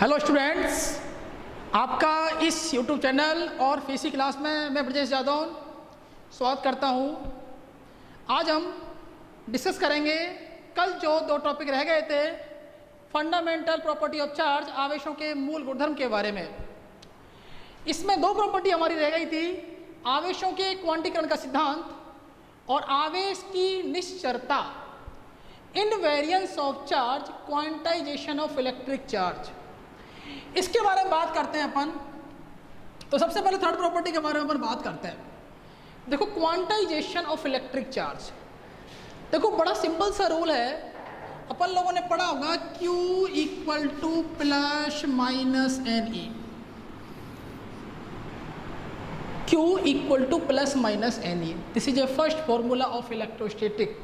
Hello students, आपका इस YouTube channel और फिजिक्स क्लास में मैं ब्रजेश यादव स्वागत करता हूं। आज हम डिस्कस करेंगे कल जो दो टॉपिक रह गए थे, फंडामेंटल प्रॉपर्टी ऑफ चार्ज, आवेशों के मूल गुणधर्म के बारे में। इसमें दो प्रॉपर्टी हमारी रह गई थी, आवेशों के क्वांटीकरण का सिद्धांत और आवेश की निश्चरता, invariance of charge, quantization of electric charge. इसके बारे में बात करते हैं अपन। तो सबसे पहले थर्ड प्रॉपर्टी के बारे में अपन बात करते हैं। देखो, क्वांटाइजेशन ऑफ इलेक्ट्रिक चार्ज। देखो, बड़ा सिंपल सा रूल है, अपन लोगों ने पढ़ा होगा, Q equal to plus minus N E. Q equal to plus minus N E, this is a first formula of electrostatic.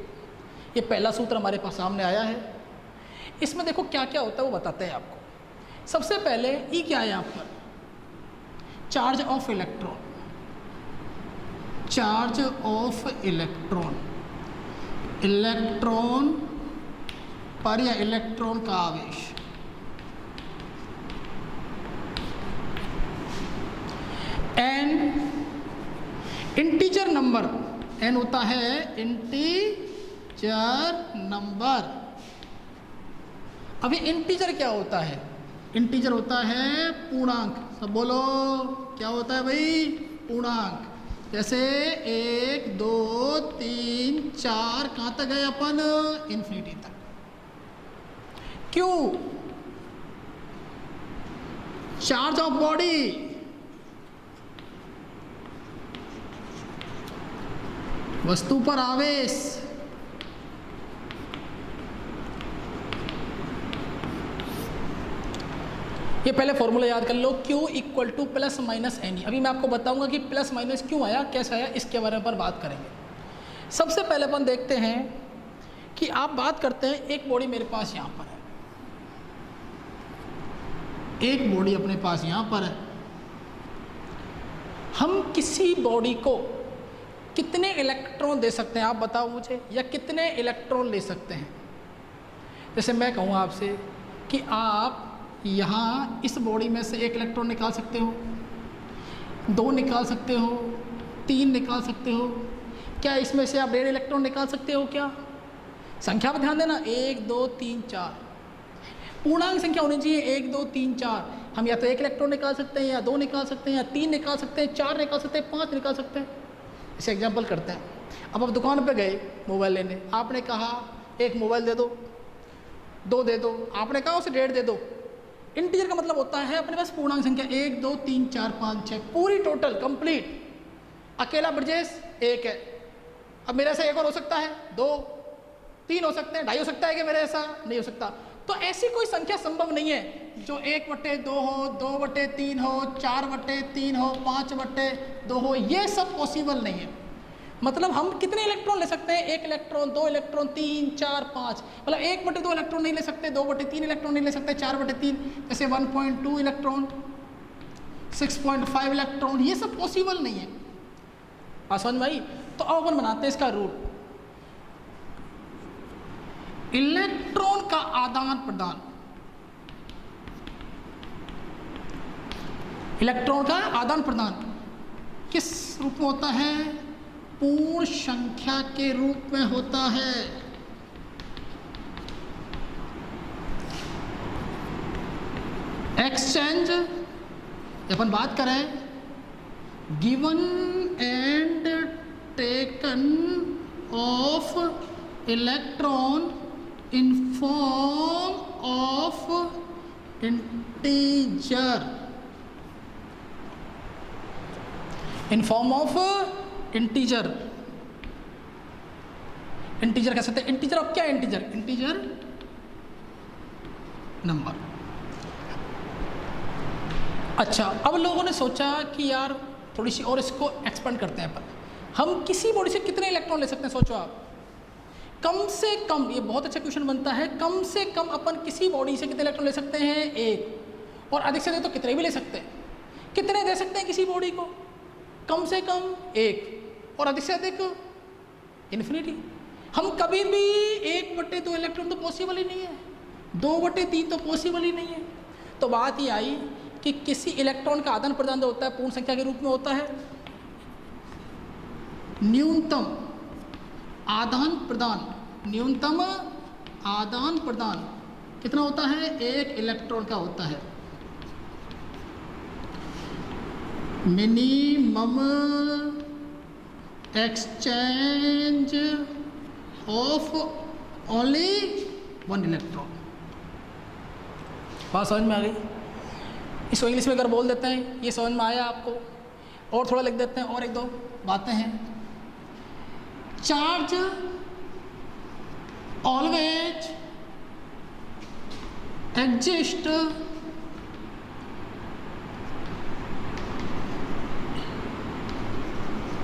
ये पहला सूत्र हमारे पास सामने आया है। इसमें देखो क्या क्या होता है वो बताते हैं आपको। सबसे पहले ई क्या है यहाँ पर, charge of electron, charge of electron, electron पर या इलेक्ट्रॉन का आवेश। एन इंटीजर नंबर, एन होता है इंटीजर नंबर। अभी इंटीजर क्या होता है? इंटीजर होता है पूर्णांक। सब बोलो, क्या होता है भाई? पूर्णांक। जैसे 1 2 3 4 कहाँ तक गए अपन? इन्फिनिटी तक। क्यू चार्ज ऑफ बॉडी, वस्तु पर आवेश। ये पहले फॉर्मूला याद कर लो, Q equal to plus minus N E. अभी मैं आपको बताऊंगा कि प्लस माइनस क्यों आया, कैसे आया, इसके बारे में पर बात करेंगे। सबसे पहले अपन देखते हैं कि आप बात करते हैं, एक बॉडी मेरे पास यहाँ पर है, एक बॉडी अपने पास यहाँ पर है। हम किसी बॉडी को कितने इलेक्ट्रॉन दे सकते हैं, आप बताओ मुझे, या कितने इलेक्ट्रॉन ले सकते हैं? जैसे मैं कहूँ आपसे कि आप यहाँ इस बॉडी में से एक इलेक्ट्रॉन निकाल सकते हो, 2 निकाल सकते हो, 3 निकाल सकते हो। क्या इसमें से आप 1.5 इलेक्ट्रॉन निकाल सकते हो? क्या संख्या पर ध्यान देना, 1 2 3 4 पूर्णांक संख्या होनी चाहिए, 1 2 3 4। हम या तो 1 इलेक्ट्रॉन निकाल सकते हैं, या 2 निकाल सकते हैं, या 3 निकाल सकते हैं, 4 निकाल सकते हैं, 5 निकाल सकते हैं। इसे एग्जाम्पल करते हैं। अब आप दुकान पर गए मोबाइल लेने, आपने कहा एक मोबाइल दे दो, 2 दे दो, आपने कहा उसे 1.5 दे दो। इंटीजर का मतलब होता है अपने पास पूर्णांक संख्या 1 2 3 4 5 6, पूरी टोटल कंप्लीट। अकेला ब्रजेश 1 है। अब मेरे ऐसा एक और हो सकता है, 2 3 हो सकते हैं, 2.5 हो सकता है कि मेरे ऐसा नहीं हो सकता। तो ऐसी कोई संख्या संभव नहीं है जो 1/2 हो, 2/3 हो, 4/3 हो, 5/2 हो। ये सब पॉसिबल नहीं है। मतलब हम कितने इलेक्ट्रॉन ले सकते हैं? 1 इलेक्ट्रॉन, 2 इलेक्ट्रॉन, 3 4 5। मतलब 1/2 इलेक्ट्रॉन नहीं ले सकते, 2/3 इलेक्ट्रॉन नहीं ले सकते, 4/3, जैसे 1.2 इलेक्ट्रॉन, 6.5 इलेक्ट्रॉन, ये सब पॉसिबल नहीं है। समझ भाई? तो अब अपन बनाते हैं इसका रूल। इलेक्ट्रॉन का आदान प्रदान, इलेक्ट्रॉन का आदान प्रदान किस रूप में होता है? पूर्ण संख्या के रूप में होता है। एक्सचेंज, अपन बात करें, given and taken of electron in form of integer, in form of integer. Integer कह सकते हैं। इंटीजर अब क्या है? Integer, integer number. अच्छा, अब लोगों ने सोचा कि यार थोड़ी सी और इसको एक्सपेंड करते हैं। पर हम किसी बॉडी से कितने इलेक्ट्रॉन ले सकते हैं? सोचो आप, कम से कम, ये बहुत अच्छा क्वेश्चन बनता है, कम से कम अपन किसी बॉडी से कितने इलेक्ट्रॉन ले सकते हैं? 1। और अधिक से अधिक तो कितने भी ले सकते हैं। कितने दे सकते हैं किसी बॉडी को? कम से कम 1, और अधिक से अधिक इन्फिनिटी। हम कभी भी 1/2 इलेक्ट्रॉन तो पॉसिबल ही नहीं है, 2/3 तो पॉसिबल ही नहीं है। तो बात ये आई कि किसी इलेक्ट्रॉन का आदान प्रदान जो होता है पूर्ण संख्या के रूप में होता है। न्यूनतम आदान प्रदान, न्यूनतम आदान प्रदान कितना होता है? एक इलेक्ट्रॉन का होता है। Minimum exchange of only one electron. बात समझ में आ गई? इसको इंग्लिश में अगर बोल देते हैं, ये समझ में आया आपको? और थोड़ा लिख देते हैं, और एक दो बातें हैं। Charge always exist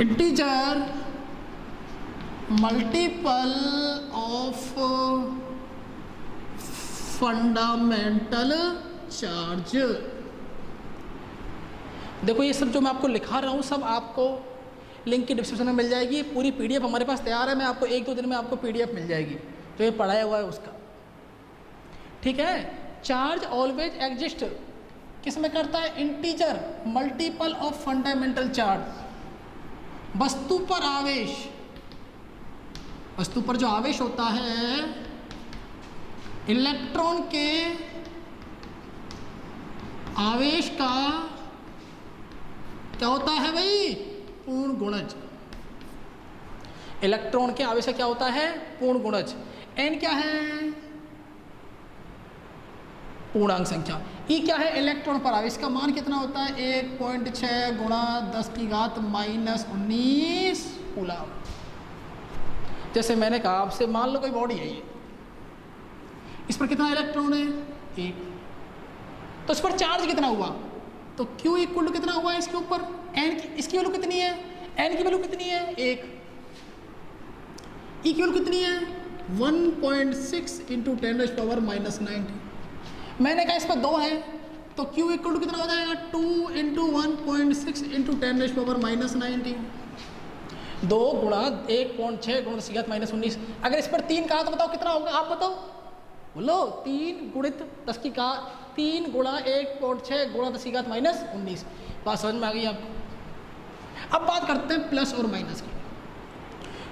integer multiple of fundamental charge. देखो ये सब जो मैं आपको लिखा रहा हूँ सब आपको लिंक की डिस्क्रिप्शन में मिल जाएगी। पूरी पीडीएफ हमारे पास तैयार है, मैं आपको 1-2 दिन में आपको पीडीएफ मिल जाएगी जो ये पढ़ाया हुआ है उसका, ठीक है। चार्ज ऑलवेज एग्जिस्ट किस में करता है? Integer multiple of fundamental charge. वस्तु पर आवेश, वस्तु पर जो आवेश होता है इलेक्ट्रॉन के आवेश का क्या होता है भाई? पूर्ण गुणज। इलेक्ट्रॉन के आवेश का क्या होता है? पूर्ण गुणज। एन क्या है? पूर्णांक संख्या। ई क्या है? इलेक्ट्रॉन पर आवेश का मान कितना होता है? 1.6 गुणा 10⁻⁻19 कूलम। जैसे मैंने कहा आपसे, मान लो कोई बॉडी है ये, इस पर कितना इलेक्ट्रॉन है? 1। तो इस पर चार्ज कितना हुआ? तो Q इक्वल टू कितना हुआ इसके ऊपर? N की, इसकी वैल्यू कितनी है? N की वैल्यू कितनी है? 1। E की वैल्यू कितनी है? 1.6 × 10⁻⁻90। मैंने कहा इस पर 2 है, तो Q इक्वल टू कितना हो जाएगा? 2 × 1.6 × 10⁻⁻90। 2 गुणा 1.6 गुणा 10⁻⁻19। अगर इस पर 3 कहा तो बताओ कितना होगा? आप बताओ, बोलो। 3 गुणित 3 गुणा 1.6 गुणा 10⁻⁻19। बात समझ में आ गई आपको? अब बात करते हैं प्लस और माइनस की।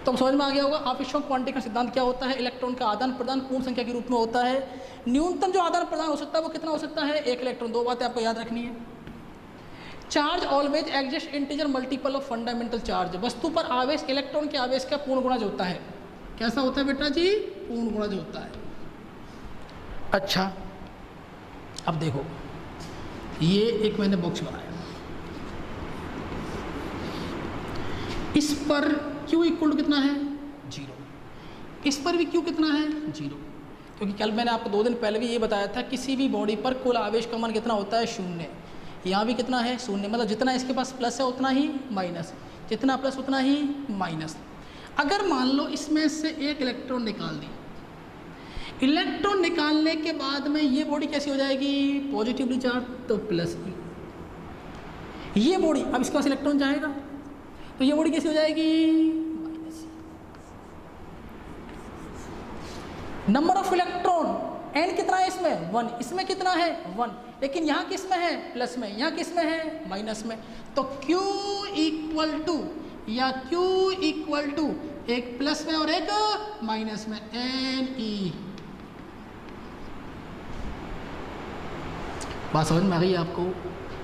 तो समझ में आ गया होगा आवेशों क्वांटिटी का सिद्धांत क्या होता है? इलेक्ट्रॉन का आदान प्रदान पूर्ण संख्या के रूप में होता है। न्यूनतम जो आदान प्रदान हो सकता है वो कितना हो सकता है? 1 इलेक्ट्रॉन। 2 बातें आपको याद रखनी है। Charge always exist integer multiple of fundamental charge. वस्तु पर आवेश इलेक्ट्रॉन के आवेश का पूर्ण गुणज होता है। कैसा होता है बेटा जी? पूर्ण गुणज होता है। अच्छा, अब देखो ये एक मैंने बॉक्स बनाया, इस पर Q इक्वल टू कितना है? 0। इस पर भी Q कितना है? 0। क्योंकि कल मैंने आपको 2 दिन पहले भी ये बताया था किसी भी बॉडी पर कुल आवेश का मान कितना होता है? 0। यहाँ भी कितना है? 0। मतलब जितना इसके पास प्लस है उतना ही माइनस, जितना प्लस उतना ही माइनस। अगर मान लो इसमें से एक इलेक्ट्रॉन निकाल दी, इलेक्ट्रॉन निकालने के बाद में ये बॉडी कैसी हो जाएगी? पॉजिटिवली चार्ज, तो प्लस E। ये बॉडी, अब इसके पास इलेक्ट्रॉन जाएगा तो ये बॉडी कैसी हो जाएगी? Minus. Number of electron N कितना है इसमें? 1। इसमें कितना है? 1। लेकिन यहाँ किस में है? प्लस में। यहाँ किस में है? माइनस में। तो Q इक्वल टू या Q इक्वल टू एक प्लस में और एक माइनस में, Ne। बात समझ में आ गई आपको?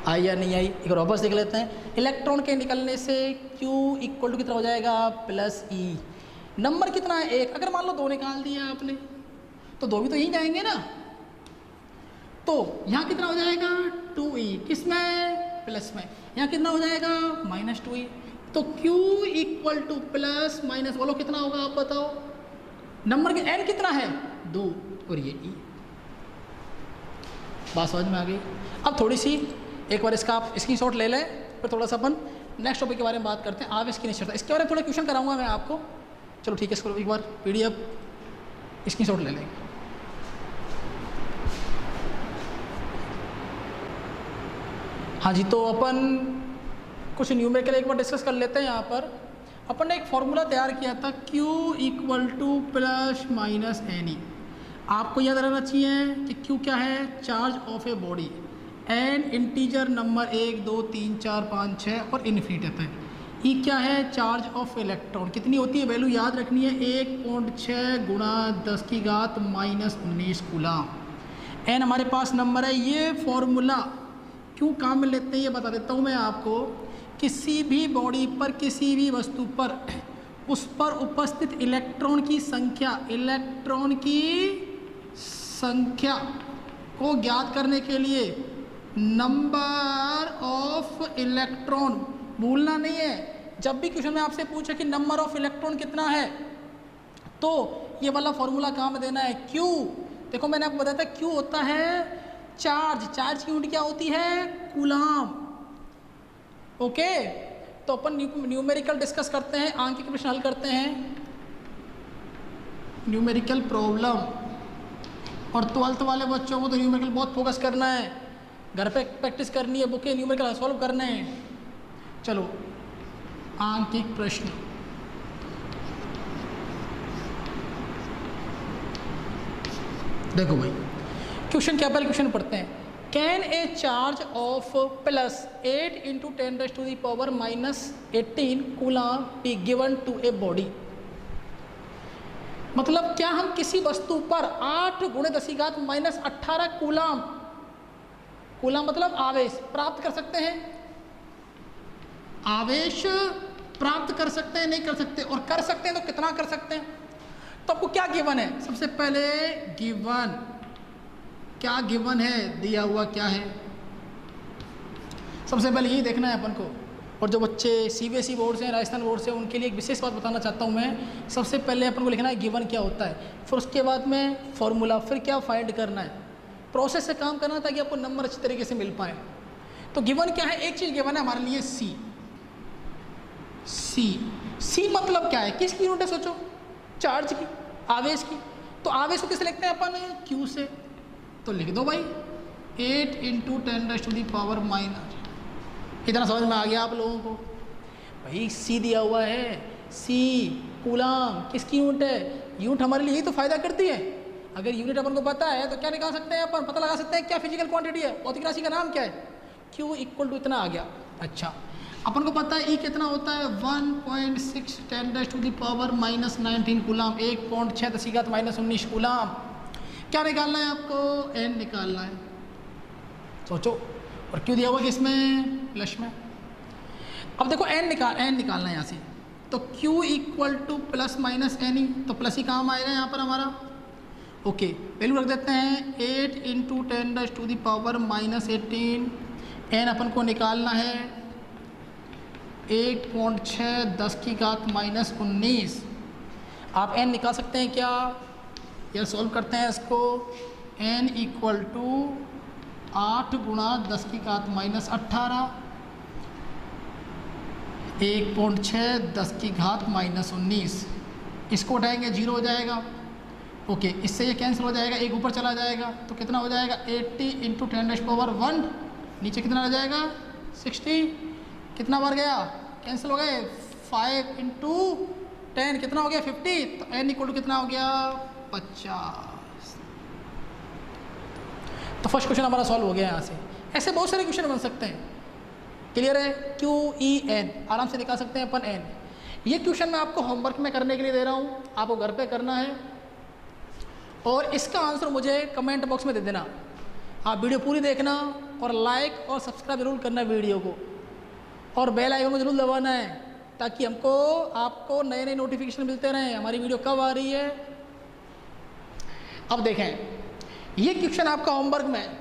आई या नहीं आई? एक और वापस देख लेते हैं। इलेक्ट्रॉन के निकलने से Q इक्वल टू कितना हो जाएगा? Plus E। नंबर कितना है? 1। अगर मान लो 2 निकाल दिया आपने तो 2 भी तो यहीं जाएंगे ना, तो यहाँ कितना हो जाएगा? 2E। किस में? प्लस में। यहाँ कितना हो जाएगा? -2E। तो Q equal to plus minus, बोलो कितना होगा आप बताओ? नंबर के N कितना है? 2 और ये E। बात समझ में आ गई? अब थोड़ी सी एक बार इसका आप स्क्रीनशॉट ले लें, फिर थोड़ा सा अपन नेक्स्ट टॉपिक के बारे में बात करते हैं, आवेश की निश्चयता। इसके बारे में थोड़ा क्वेश्चन कराऊंगा मैं आपको। चलो ठीक है, इसको एक बार PDF स्क्रीनशॉट ले लेंगे। हाँ जी, तो अपन कुछ न्यूमेरिकल एक बार डिस्कस कर लेते हैं। यहाँ पर अपन ने एक फॉर्मूला तैयार किया था Q equal to plus minus NE। आपको याद रहना चाहिए कि क्यू क्या है, charge of a body, N integer number 1 2 3 4 5 6 और इन्फिनिटी तक। ई क्या है, चार्ज ऑफ इलेक्ट्रॉन, कितनी होती है वैल्यू याद रखनी है, 1.6 गुणा 10 की घात -19 कूलम। एन हमारे पास नंबर है। ये फॉर्मूला क्यों काम में लेते हैं ये बता देता हूँ मैं आपको। किसी भी बॉडी पर, किसी भी वस्तु पर, उस पर उपस्थित इलेक्ट्रॉन की संख्या को ज्ञात करने के लिए नंबर ऑफ इलेक्ट्रॉन, भूलना नहीं है। जब भी क्वेश्चन में आपसे पूछे कि नंबर ऑफ इलेक्ट्रॉन कितना है, तो ये वाला फॉर्मूला काम में देना है। क्यू, देखो मैंने आपको बताया था क्यू होता है चार्ज की यूनिट क्या होती है, कूलम। ओके, तो अपन न्यूमेरिकल डिस्कस करते हैं, आंक के प्रश्न हल करते हैं, न्यूमेरिकल प्रॉब्लम। और 12th वाले बच्चों को तो न्यूमेरिकल बहुत फोकस करना है, घर पे प्रैक्टिस करनी है, बुके न्यूमेरिकल सॉल्व करने हैं। चलो आंकिक प्रश्न, देखो भाई क्वेश्चन क्या, पहले क्वेश्चन पढ़ते हैं। Can a charge of +8 × 10⁻⁻18 coulomb be given to a body. मतलब क्या हम किसी वस्तु पर 8 × 10⁻18 कूलम मतलब आवेश प्राप्त कर सकते हैं? आवेश प्राप्त कर सकते हैं, नहीं कर सकते? और कर सकते हैं तो कितना कर सकते हैं? तो आपको क्या गिवन है? सबसे पहले गिवन, क्या गिवन है, दिया हुआ क्या है, सबसे पहले यही देखना है अपन को। और जो बच्चे CBSE बोर्ड से हैं, राजस्थान बोर्ड से, उनके लिए एक विशेष बात बताना चाहता हूँ मैं। सबसे पहले अपन को लिखना है गिवन क्या होता है, फिर उसके बाद में फॉर्मूला, फिर क्या फाइंड करना है, प्रोसेस से काम करना ताकि आपको नंबर अच्छी तरीके से मिल पाए। तो गिवन क्या है, एक चीज़ गिवन है हमारे लिए, सी मतलब क्या है, किसकी यूनिट है, सोचो, चार्ज की, आवेश की। तो आवेश को किससे लिखते हैं अपन, क्यू से। तो लिख दो भाई 8 × 10⁻⁻। इतना समझ में आ गया आप लोगों को? भाई सी दिया हुआ है, सी कूलम किसकी यूनिट है, यूनिट हमारे लिए यही तो फायदा करती है। अगर यूनिट अपन को पता है तो क्या निकाल सकते हैं अपन, पता लगा सकते हैं क्या फिजिकल क्वांटिटी है, भौतिक राशि का नाम क्या है, क्यू इक्वल टू इतना आ गया। अच्छा, अपन को पता है ई कितना होता है, 1.6 × 10⁻⁻19 कूलम, 1.6 10⁻⁻19 कूलम। क्या निकालना है आपको, एन निकालना है, सोचो। और क्यों दिया हुआ किसमें, प्लस में। अब देखो एन निकालना है यहाँ से, तो Q इक्वल टू ±n ही, तो प्लस ही काम आएगा यहाँ पर हमारा। ओके, वैल्यू रख देते हैं 8 × 10⁻⁻18। एन अपन को निकालना है 1.6 10⁻⁻19। आप एन निकाल सकते हैं क्या, या सॉल्व करते हैं इसको। N equal to 8 × 10⁻18, 1.6 10⁻�19। इसको उठाएंगे 0 हो जाएगा। ओके, इससे ये कैंसिल हो जाएगा, एक ऊपर चला जाएगा, तो कितना हो जाएगा 80 × 10⁻1, नीचे कितना रह जाएगा 60, कितना बार गया, कैंसिल हो गए, 5 × 10 कितना हो गया 50, तो एन इक्वल टू कितना हो गया 50। तो फर्स्ट क्वेश्चन हमारा सॉल्व हो गया यहाँ से। ऐसे बहुत सारे क्वेश्चन बन सकते हैं, क्लियर है। QEN आराम से निकाल सकते हैं अपन एन। ये क्वेश्चन मैं आपको होमवर्क में करने के लिए दे रहा हूँ, आपको घर पे करना है, और इसका आंसर मुझे कमेंट बॉक्स में दे देना। आप वीडियो पूरी देखना और लाइक और सब्सक्राइब जरूर करना वीडियो को, और बेल आइकन को जरूर दबाना है, ताकि आपको नए नए नोटिफिकेशन मिलते रहें, हमारी वीडियो कब आ रही है। अब देखें, ये क्वेश्चन आपका होमवर्क में,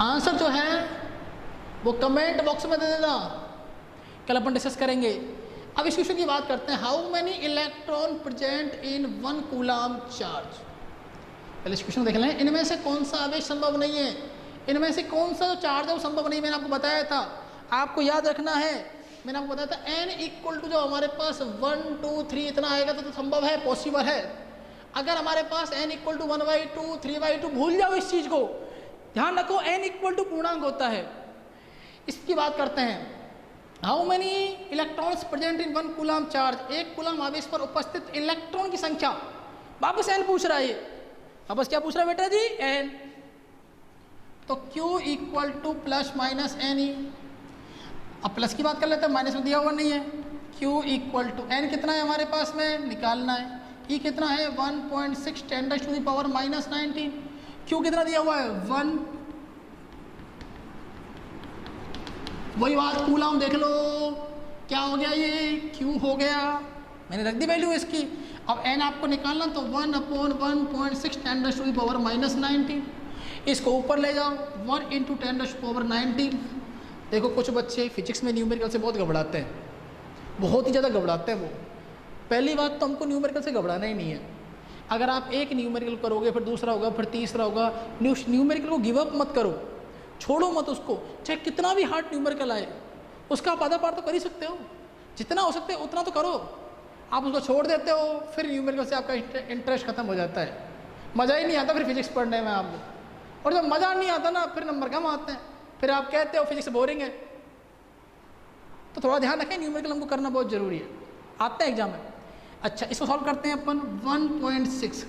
आंसर जो है वो कमेंट बॉक्स में दे देना, कल अपन डिस्कस करेंगे। अब इस क्वेश्चन की बात करते हैं, how many electron present in 1 coulomb charge. पहले इस क्वेश्चन देख लें, इनमें से कौन सा आवेश संभव नहीं है, इनमें से कौन सा जो चार्ज है वो संभव नहीं। मैंने आपको बताया था, आपको याद रखना है, मैंने आपको बताया था n इक्वल टू जो हमारे पास 1 2 3 इतना आएगा तो संभव है, पॉसिबल है। अगर हमारे पास n इक्वल टू 1/2 3/2, भूल जाओ इस चीज़ को, ध्यान रखो n इक्वल टू पूर्णांक होता है। इसकी बात करते हैं, how many electrons present in 1 coulomb charge, एक कूलम आवेश पर उपस्थित इलेक्ट्रॉन की संख्या। वापस एन पूछ रहा है ये, वापस क्या पूछ रहा है बेटा जी, एन। तो Q equal to plus minus N E. अब प्लस की बात कर लेते हैं, माइनस में दिया हुआ नहीं है। Q इक्वल टू एन कितना है हमारे पास में, निकालना है। ई कितना है 1.6 10 to the power minus 19। Q कितना दिया हुआ है 1। वही बात कूलम देख लो, क्या हो गया ये Q हो गया, मैंने रख दी वैल्यू इसकी। अब n आपको निकालना तो 1/1.6 10 टू द पावर माइनस 19। इसको ऊपर ले जाओ 1 इंटू 10 टू द पावर 19। देखो कुछ बच्चे फिजिक्स में न्यूमेरिकल से बहुत घबराते हैं, बहुत ही ज़्यादा घबराते हैं वो। पहली बात तो हमको न्यूमेरिकल से घबराना ही नहीं है। अगर आप एक न्यूमेरिकल करोगे, फिर दूसरा होगा, फिर तीसरा होगा, न्यूमेरिकल को गिव अप मत करो, छोड़ो मत उसको। चाहे कितना भी हार्ड न्यूमेरिकल आए, उसका आप आधा पार तो कर ही सकते हो, जितना हो सकता है उतना तो करो। आप उसको छोड़ देते हो, फिर न्यूमेरिकल से आपका इंटरेस्ट खत्म हो जाता है, मज़ा ही नहीं आता फिर फिजिक्स पढ़ने में आपको। और जब मज़ा नहीं आता ना, फिर नंबर कम आते हैं, फिर आप कहते हो फिजिक्स बोरिंग है। तो थोड़ा ध्यान रखें, न्यूमेरिकल हमको करना बहुत ज़रूरी है, आता है एग्जाम में। अच्छा, इसको सॉल्व करते हैं अपन। 1.6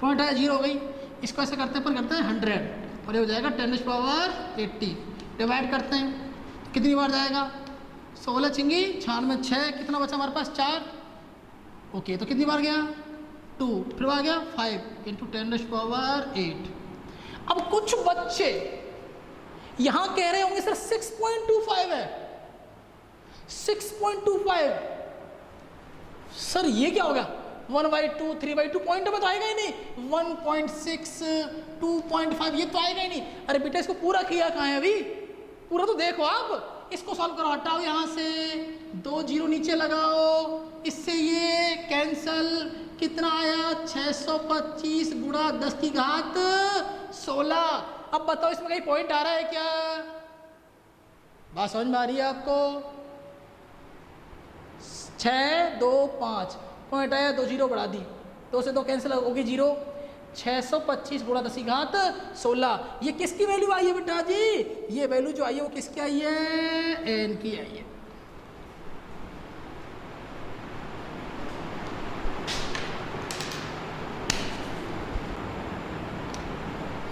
पॉइंट है 0 हो गई, इसको ऐसे करते हैं अपन, करते हैं 100 और ये हो जाएगा 10 टू द पावर 80। डिवाइड करते हैं, कितनी बार जाएगा 16 चिंगी 96 6, कितना बचा हमारे पास 4। ओके, तो कितनी बार गया 2, फिर आ गया 5 इंटू 10 टू द पावर 8। अब कुछ बच्चे यहां कह रहे होंगे सर 6.25 है, 6.25 सर ये क्या होगा 1/2 3/2 पॉइंट में तो आएगा ही नहीं। 1.6 2.5 ये तो आएगा ही नहीं। अरे बेटा इसको पूरा किया कहाँ है अभी, पूरा तो देखो आप। इसको सॉल्व करो, हटाओ यहाँ से 2 0 नीचे लगाओ, इससे ये कैंसल, कितना आया 625 गुणा 10 की घात 16। अब बताओ इसमें कहीं पॉइंट आ रहा है क्या, बात समझ में आ रही है आपको। 6 2 5 पॉइंट आया, 2 0 बढ़ा दी, 2 से 2 कैंसिल होगी 0। 625 गुणा 10 की घात 16। ये किसकी वैल्यू आई है बेटा जी, ये वैल्यू जो आई है वो किसकी आई है, एन की आई है।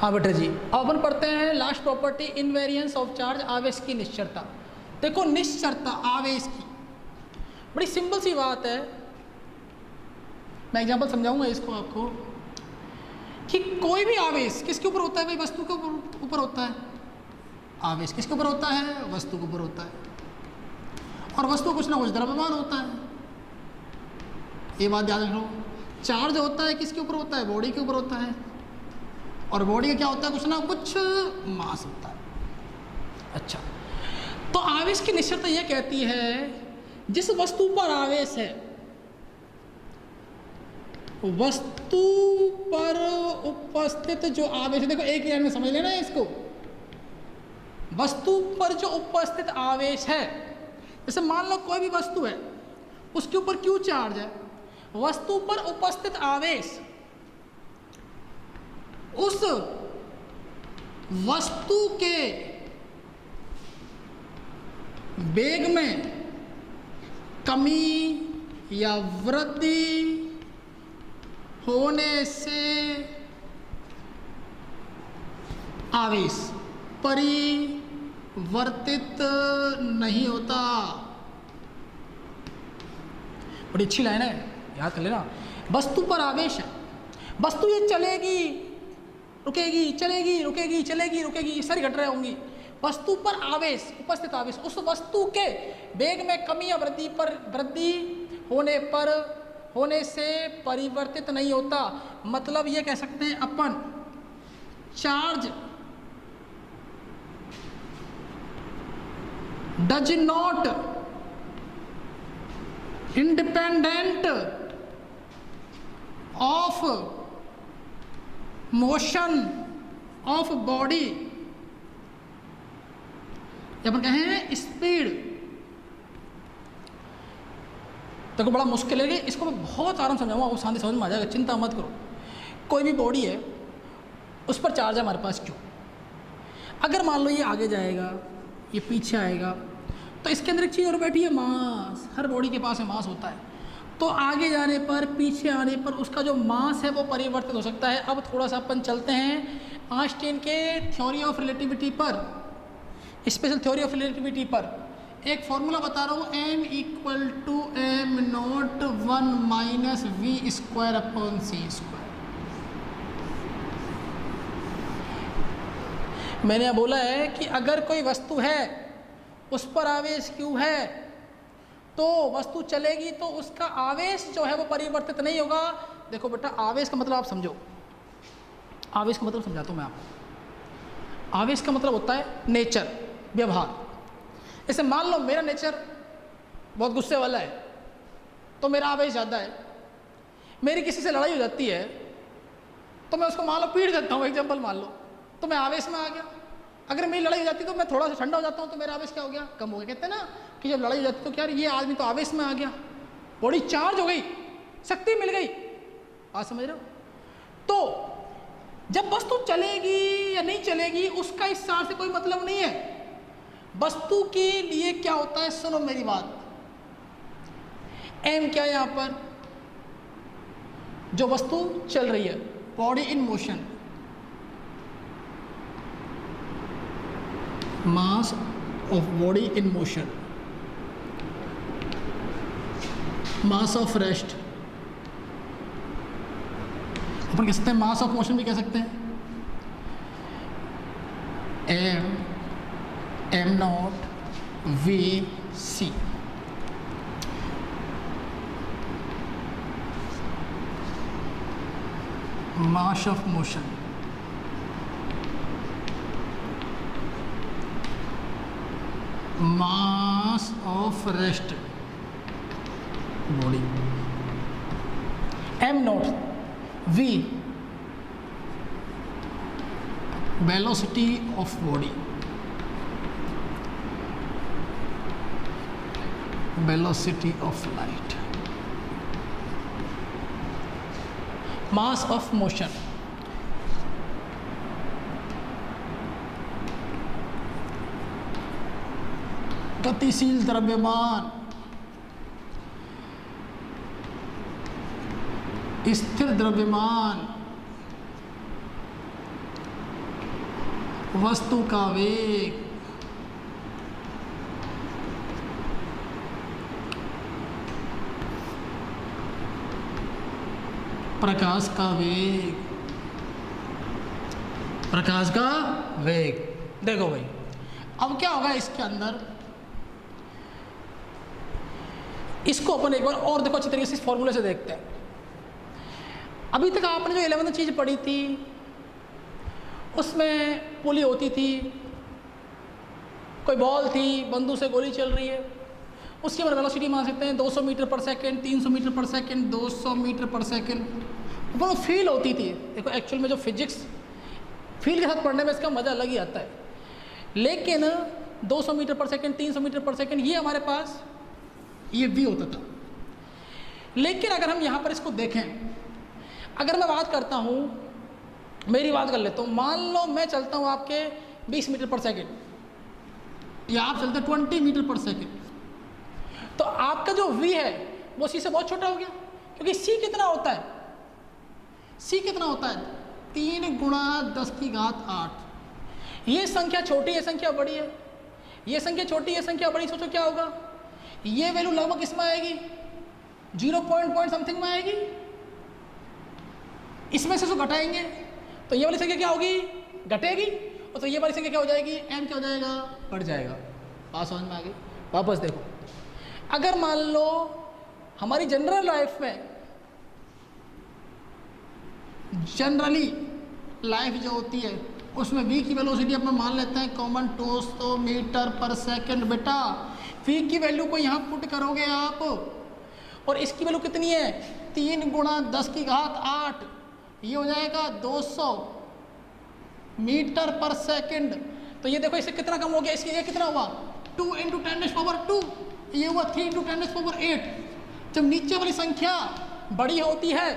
हाँ बेटा जी, अब अपन पढ़ते हैं last property, invariance of charge, आवेश की निश्चरता। देखो निश्चरता आवेश की बड़ी सिंपल सी बात है, मैं एग्जांपल समझाऊंगा इसको आपको कि कोई भी आवेश किसके ऊपर होता है भाई, वस्तु के ऊपर होता है। आवेश किसके ऊपर होता है, वस्तु के ऊपर होता है, और वस्तु कुछ ना कुछ द्रव्यमान होता है, ये बात याद रखो। चार्ज होता है किसके ऊपर होता है, बॉडी के ऊपर होता है, और बॉडी का क्या होता है, कुछ ना कुछ मास होता है। अच्छा, तो आवेश की निश्चरता यह कहती है जिस वस्तु पर आवेश है, वस्तु पर उपस्थित जो आवेश है, देखो एक लाइन में समझ लेना है इसको, वस्तु पर जो उपस्थित आवेश है, जैसे मान लो कोई भी वस्तु है, उसके ऊपर क्यू चार्ज है, वस्तु पर उपस्थित आवेश उस वस्तु के वेग में कमी या वृद्धि होने से आवेश परिवर्तित नहीं होता। बड़ी अच्छी लाइन है, याद कर लेना। वस्तु पर आवेश है, वस्तु ये चलेगी रुकेगी, चलेगी रुकेगी, चलेगी रुकेगी, ये सारी घटनाएं होंगी। वस्तु पर आवेश, उपस्थित आवेश उस वस्तु के वेग में कमी या वृद्धि होने से परिवर्तित नहीं होता। मतलब ये कह सकते हैं अपन, charge does not independent of motion of body, अपन कहें स्पीड। देखो बड़ा मुश्किल है, इसको मैं बहुत आराम समझाऊंगा, वो शांति समझ में आ जाएगा, चिंता मत करो। कोई भी बॉडी है, उस पर चार्ज है हमारे पास क्यों, अगर मान लो ये आगे जाएगा, ये पीछे आएगा, तो इसके अंदर एक चीज़ और बैठी है, मास। हर बॉडी के पास में मास होता है, तो आगे जाने पर, पीछे आने पर उसका जो मास है वो परिवर्तित हो सकता है। अब थोड़ा सा अपन चलते हैं आइंस्टाइन के थ्योरी ऑफ रिलेटिविटी पर, स्पेशल थ्योरी ऑफ रिलेटिविटी पर। एक फॉर्मूला बता रहा हूँ, m equal to M not 1 minus V square upon C square. मैंने बोला है कि अगर कोई वस्तु है उस पर आवेश q है तो वस्तु चलेगी तो उसका आवेश जो है वो परिवर्तित नहीं होगा। देखो बेटा, आवेश का मतलब आप समझो, आवेश का मतलब समझाता हूँ मैं आपको। आवेश का मतलब होता है नेचर, व्यवहार। जैसे मान लो मेरा नेचर बहुत गुस्से वाला है तो मेरा आवेश ज़्यादा है। मेरी किसी से लड़ाई हो जाती है तो मैं उसको मान लो पीट देता हूँ, एग्जाम्पल मान लो, तो मैं आवेश में आ गया। अगर मेरी लड़ाई हो जाती तो मैं थोड़ा सा ठंडा हो जाता हूँ तो मेरा आवेश क्या हो गया, कम हो गया। कहते हैं ना कि जब लड़ाई हो जाती तो क्या, ये आदमी तो आवेश में आ गया, बॉडी चार्ज हो गई, शक्ति मिल गई। आप समझ रहे हो? तो जब वस्तु चलेगी या नहीं चलेगी उसका इस सार से कोई मतलब नहीं है। वस्तु के लिए क्या होता है, सुनो मेरी बात। एम क्या है यहां पर, जो वस्तु चल रही है, body in motion, mass of body in motion, mass of rest, अपन कह सकते हैं मास ऑफ मोशन भी कह सकते हैं। M not V C. Mass of motion, mass of rest body. M not V, velocity of body, velocity of light, mass of motion, गतिशील द्रव्यमान, स्थिर द्रव्यमान, वस्तु का वेग, प्रकाश का वेग, प्रकाश का वेग। देखो भाई, अब क्या होगा इसके अंदर, इसको अपन एक बार और देखो अच्छी तरीके से इस फॉर्मूले से देखते हैं। अभी तक आपने जो 11th चीज़ पढ़ी थी उसमें पुली होती थी, कोई बॉल थी, बंदूक से गोली चल रही है, उसकी अपन वेलोसिटी मान सकते हैं 200 मीटर पर सेकेंड, 300 मीटर पर सेकेंड, 200 मीटर पर सेकेंड। वो फील होती थी। देखो एक्चुअल में जो फिजिक्स फील के साथ पढ़ने में इसका मज़ा अलग ही आता है। लेकिन 200 मीटर पर सेकेंड, 300 मीटर पर सेकेंड, ये हमारे पास ये भी होता था। लेकिन अगर हम यहाँ पर इसको देखें, अगर मैं बात करता हूँ, मेरी बात कर लेता हूँ, मान लो मैं चलता हूँ आपके 20 मीटर पर सेकेंड या आप चलते 20 मीटर पर सेकेंड, तो आपका जो v है वो c से बहुत छोटा हो गया, क्योंकि c कितना होता है, c कितना होता है 3 गुणा 10 की घात 8। ये संख्या छोटी, ये संख्या बड़ी है, ये संख्या छोटी, ये संख्या बड़ी। सोचो क्या होगा, ये वैल्यू लगभग किसमें आएगी, 0 पॉइंट समथिंग में आएगी। इसमें से जो घटाएंगे तो ये वाली संख्या क्या होगी, घटेगी, और तो ये वाली संख्या क्या हो जाएगी, m क्या हो जाएगा, बढ़ जाएगा। बात समझ में आ गई? वापस देखो, अगर मान लो हमारी जनरल लाइफ में, जनरली लाइफ जो होती है उसमें v की वेलोसिटी अपन मान लेते हैं कॉमन 200 मीटर पर सेकेंड। बेटा v की वैल्यू को यहाँ पुट करोगे आप, और इसकी वैल्यू कितनी है, 3 गुणा 10 की घात 8, ये हो जाएगा 200 मीटर पर सेकेंड। तो ये देखो इससे कितना कम हो गया, इसके ये कितना हुआ, 2 × 10⁻², ये हुआ 3 × 10⁻8। जब नीचे वाली संख्या बड़ी होती है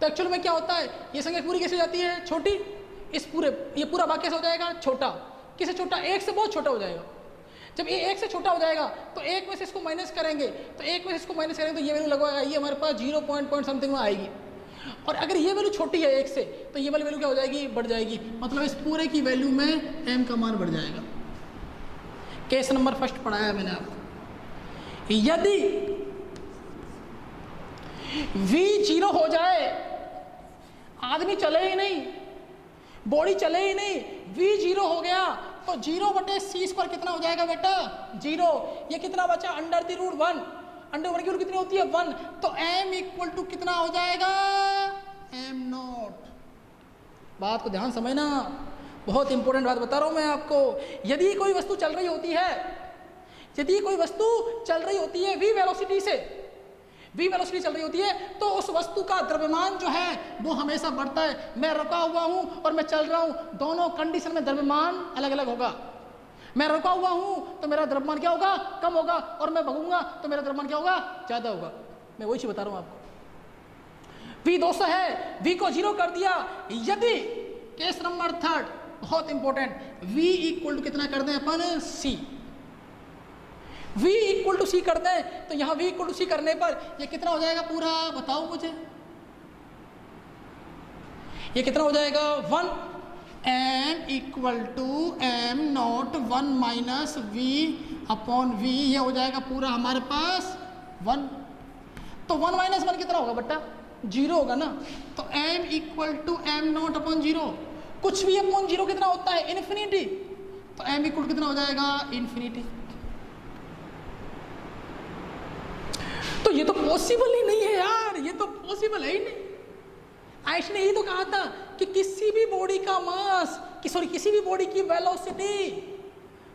तो एक्चुअल में क्या होता है, ये संख्या पूरी कैसे हो जाती है, छोटी। इस पूरे, ये पूरा भाग कैसे हो जाएगा, छोटा। किससे छोटा, 1 से बहुत छोटा हो जाएगा। जब ये 1 से छोटा हो जाएगा तो 1 में से इसको माइनस करेंगे, तो 1 में से इसको माइनस करेंगे तो ये वैल्यू लगवाएगा, ये हमारे पास 0 पॉइंट समथिंग में आएगी। और अगर ये वैल्यू छोटी है 1 से तो ये वाली वैल्यू क्या हो जाएगी, बढ़ जाएगी, मतलब इस पूरे की वैल्यू में m का मान बढ़ जाएगा। केस नंबर फर्स्ट पढ़ाया मैंने आपको। यदि v 0 हो जाए, आदमी चले ही नहीं, बॉडी चले ही नहीं, v 0 हो गया तो 0/c² कितना हो जाएगा बेटा, 0। ये कितना बचा, √1, √1 की वैल्यू कितनी होती है, 1, तो m इक्वल टू कितना हो जाएगा, m0। बात को ध्यान समझना, बहुत इंपॉर्टेंट बात बता रहा हूं मैं आपको। यदि कोई वस्तु चल रही होती है, यदि कोई वस्तु चल रही होती है v वेलोसिटी से, v वेलोसिटी चल रही होती है, तो उस वस्तु का द्रव्यमान जो है वो हमेशा बढ़ता है। मैं रुका हुआ हूं और मैं चल रहा हूं, दोनों कंडीशन में द्रव्यमान अलग अलग होगा। मैं रुका हुआ हूं तो मेरा द्रव्यमान क्या होगा, कम होगा, और मैं भगूंगा तो मेरा द्रव्यमान क्या होगा, ज्यादा होगा। मैं वही चीज बता रहा हूं आपको। v 200 है, v को 0 कर दिया। यदि केस नंबर 3 बहुत इंपॉर्टेंट, v इक्वल टू कितना कर दें अपन, c, v equal to c कर दें, तो यहां v इक्वल टू c करने पर ये कितना हो जाएगा पूरा, बताओ मुझे, ये कितना हो जाएगा, 1, m equal to m0 1 minus v/v, ये हो जाएगा पूरा हमारे पास 1। तो 1 माइनस 1 कितना होगा बेटा, 0 होगा ना। तो m इक्वल टू m0/0, कुछ भी अपॉन 0 कितना होता है, इन्फिनिटी। तो m इक्वल कितना हो जाएगा, इन्फिनिटी। तो ये तो पॉसिबल ही नहीं है यार, ये तो पॉसिबल है ही नहीं। आइंस्टाइन ने यही तो कहा था कि किसी भी बॉडी का मास, किसी भी बॉडी की